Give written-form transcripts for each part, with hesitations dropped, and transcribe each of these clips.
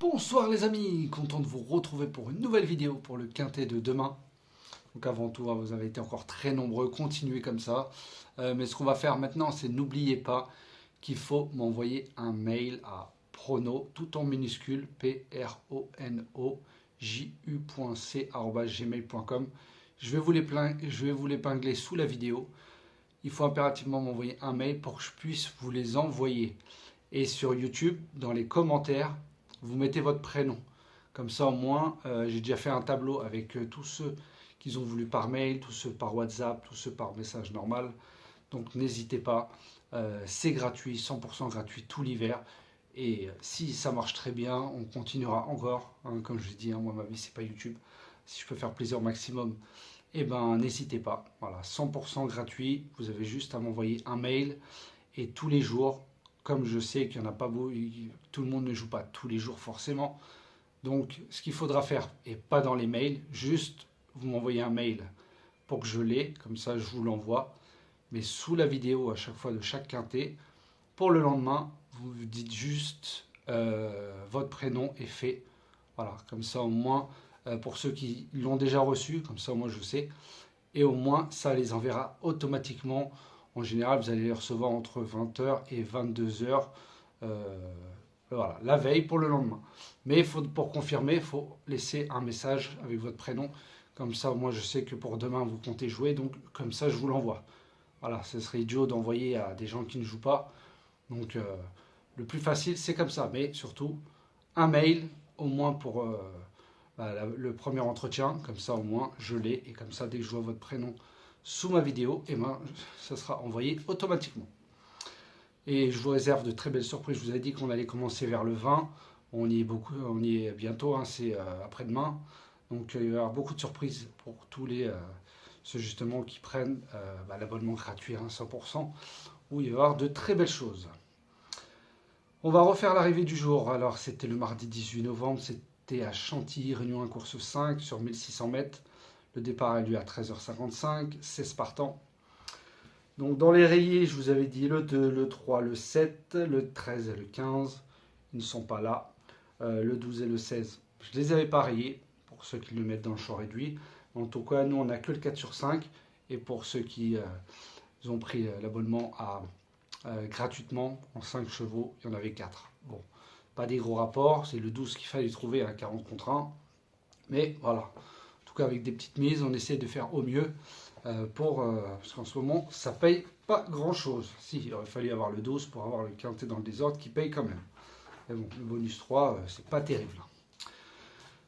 Bonsoir les amis, content de vous retrouver pour une nouvelle vidéo pour le quintet de demain. Donc avant tout, vous avez été encore très nombreux, continuez comme ça. Mais ce qu'on va faire maintenant, c'est n'oubliez pas qu'il faut m'envoyer un mail à prono, tout en minuscule, prono.ju.c@gmail.com. Je vais vous l'épingler sous la vidéo. Il faut impérativement m'envoyer un mail pour que je puisse vous les envoyer. Et sur YouTube, dans les commentaires, vous mettez votre prénom. Comme ça, au moins, j'ai déjà fait un tableau avec tous ceux qu'ils ont voulu par mail, tous ceux par WhatsApp, tous ceux par message normal. Donc, n'hésitez pas. C'est gratuit, 100% gratuit tout l'hiver. Et si ça marche très bien, on continuera encore. Comme je l'ai dit, moi, ma vie, c'est pas YouTube. Si je peux faire plaisir au maximum, eh ben, n'hésitez pas. Voilà, 100% gratuit. Vous avez juste à m'envoyer un mail. Et tous les jours, comme je sais qu'il n'y en a pas beaucoup, tout le monde ne joue pas tous les jours forcément. Donc, ce qu'il faudra faire, et pas dans les mails, juste vous m'envoyez un mail pour que je l'ai, comme ça je vous l'envoie. Mais sous la vidéo à chaque fois de chaque quintet, pour le lendemain, vous dites juste votre prénom est fait. Voilà, comme ça au moins, pour ceux qui l'ont déjà reçu, comme ça moi je sais. Et au moins, ça les enverra automatiquement. En général, vous allez les recevoir entre 20h et 22h. Voilà, la veille pour le lendemain. Mais pour confirmer, il faut laisser un message avec votre prénom. Comme ça, moi, je sais que pour demain, vous comptez jouer. Donc, comme ça, je vous l'envoie. Voilà, ce serait idiot d'envoyer à des gens qui ne jouent pas. Donc, le plus facile, c'est comme ça. Mais surtout, un mail, au moins pour le premier entretien. Comme ça, au moins, je l'ai. Et comme ça, dès que je vois votre prénom sous ma vidéo, et ben, ça sera envoyé automatiquement. Et je vous réserve de très belles surprises. Je vous avais dit qu'on allait commencer vers le 20. On y est bientôt, c'est après-demain. Donc il va y avoir beaucoup de surprises pour tous ceux justement qui prennent l'abonnement gratuit à 100%, où il va y avoir de très belles choses. On va refaire l'arrivée du jour. Alors c'était le mardi 18 novembre, c'était à Chantilly, Réunion 1 course 5 sur 1600 mètres. Le départ a lieu à 13h55, 16 partants. Donc dans les rayés, je vous avais dit le 2, le 3, le 7, le 13 et le 15. Ils ne sont pas là. Le 12 et le 16, je ne les avais pas rayés pour ceux qui le mettent dans le champ réduit. En tout cas, nous, on n'a que le 4 sur 5. Et pour ceux qui ont pris l'abonnement gratuitement en 5 chevaux, il y en avait 4. Bon, pas des gros rapports. C'est le 12 qu'il fallait trouver à 40 contre 1. Mais voilà. En tout cas, avec des petites mises, on essaie de faire au mieux. Parce qu'en ce moment, ça paye pas grand chose. Si, il aurait fallu avoir le 12 pour avoir le quintet dans le désordre qui paye quand même. Mais bon, le bonus 3, c'est pas terrible.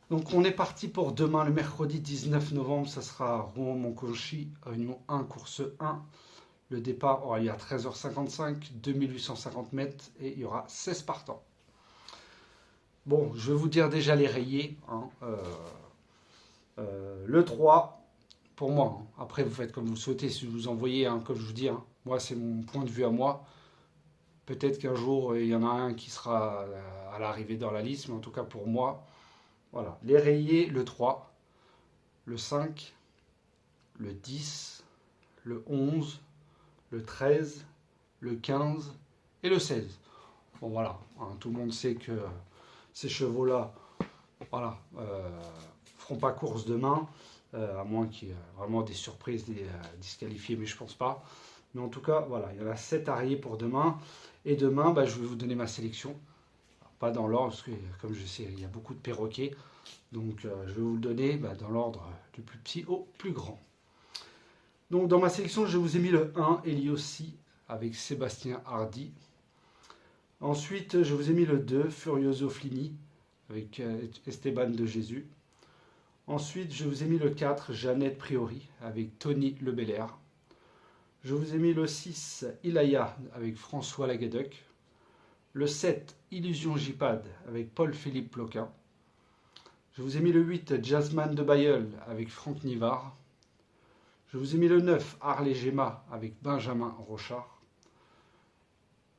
Donc on est parti pour demain, le mercredi 19 novembre, ça sera Rouen-Monconchi, Réunion 1, course 1. Le départ aura lieu à 13h55, 2850 mètres et il y aura 16 partants. Bon, je vais vous dire déjà les rayés. Le 3, pour moi. Après, vous faites comme vous souhaitez. Si vous envoyez, comme je vous dis, moi, c'est mon point de vue à moi. Peut-être qu'un jour, il y en a un qui sera à l'arrivée dans la liste, mais en tout cas pour moi, voilà. Les rayés, le 3, le 5, le 10, le 11, le 13, le 15 et le 16. Bon, voilà. Tout le monde sait que ces chevaux-là, voilà, feront pas course demain. À moins qu'il y ait vraiment des surprises, des disqualifiés, mais je pense pas. Mais en tout cas, voilà, il y en a 7 arrivés pour demain. Et demain, je vais vous donner ma sélection. Alors, pas dans l'ordre, parce que comme je sais, il y a beaucoup de perroquets. Donc je vais vous le donner dans l'ordre du plus petit au plus grand. Donc dans ma sélection, je vous ai mis le 1, Eliossi, avec Sébastien Hardy. Ensuite, je vous ai mis le 2, Furioso Flini, avec Esteban de Jésus. Ensuite, je vous ai mis le 4, Jeannette Priori, avec Tony Le Belair. Je vous ai mis le 6, Ilaya, avec François Lagadec. Le 7, Illusion Jipad, avec Paul-Philippe Ploquin. Je vous ai mis le 8, Jasmine de Bayeul, avec Franck Nivard. Je vous ai mis le 9, Harley Gemma, avec Benjamin Rochard.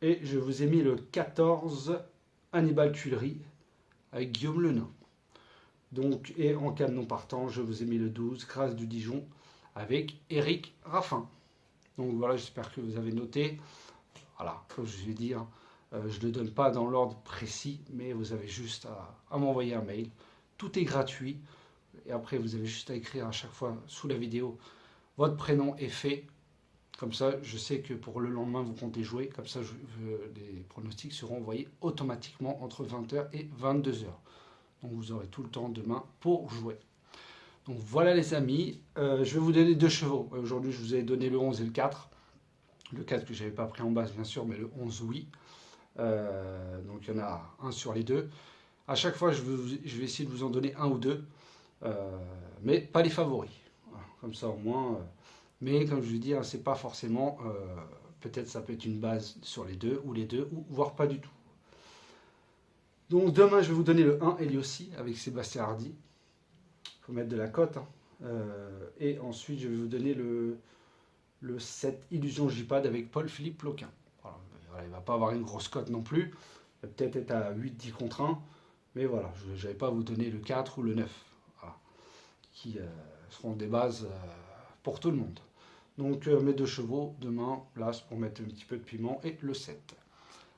Et je vous ai mis le 14, Hannibal Tuileries, avec Guillaume Lenain. Donc, et en cas de non partant, je vous ai mis le 12, Grâce du Dijon, avec Eric Raffin. Donc voilà, j'espère que vous avez noté. Voilà, comme je vais dire, Je ne le donne pas dans l'ordre précis, mais vous avez juste à m'envoyer un mail. Tout est gratuit. Et après, vous avez juste à écrire à chaque fois sous la vidéo votre prénom est fait. Comme ça, je sais que pour le lendemain, vous comptez jouer. Comme ça, les pronostics seront envoyés automatiquement entre 20h et 22h. Donc, vous aurez tout le temps demain pour jouer. Donc, voilà les amis. Je vais vous donner 2 chevaux. Aujourd'hui, je vous ai donné le 11 et le 4. Le 4 que je n'avais pas pris en base, bien sûr, mais le 11, oui. Donc, il y en a un sur les deux. À chaque fois, je vais essayer de vous en donner un ou deux. Mais pas les favoris. Voilà, comme ça, au moins... mais comme je vous dis, hein, c'est pas forcément, peut-être ça peut être une base sur les deux, ou voire pas du tout. Donc demain, je vais vous donner le 1 Eliossi avec Sébastien Hardy. Il faut mettre de la cote. Hein. Et ensuite, je vais vous donner le 7 Illusion J-Pad avec Paul-Philippe Ploquin. Voilà, il ne va pas avoir une grosse cote non plus. Il va peut-être être à 8-10 contre 1. Mais voilà, je n'avais pas à vous donner le 4 ou le 9. Voilà, qui seront des bases pour tout le monde. Donc mes 2 chevaux, demain, place pour mettre un petit peu de piment et le 7.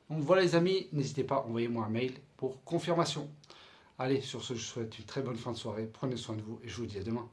Donc voilà les amis, n'hésitez pas, envoyez-moi un mail pour confirmation. Allez, sur ce, je vous souhaite une très bonne fin de soirée, prenez soin de vous et je vous dis à demain.